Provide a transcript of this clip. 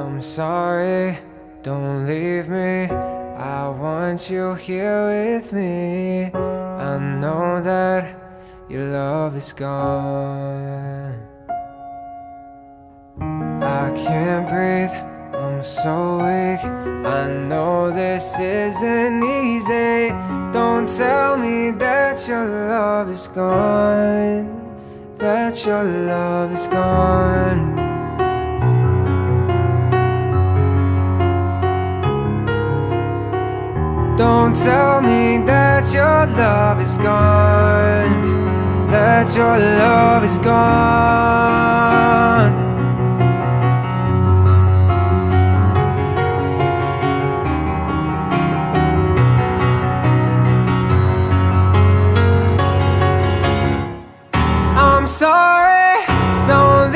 I'm sorry, don't leave me. I want you here with me. I know that your love is gone. I can't breathe, I'm so weak. I know this isn't easy. Don't tell me that your love is gone, that your love is gone. Don't tell me that your love is gone, that your love is gone.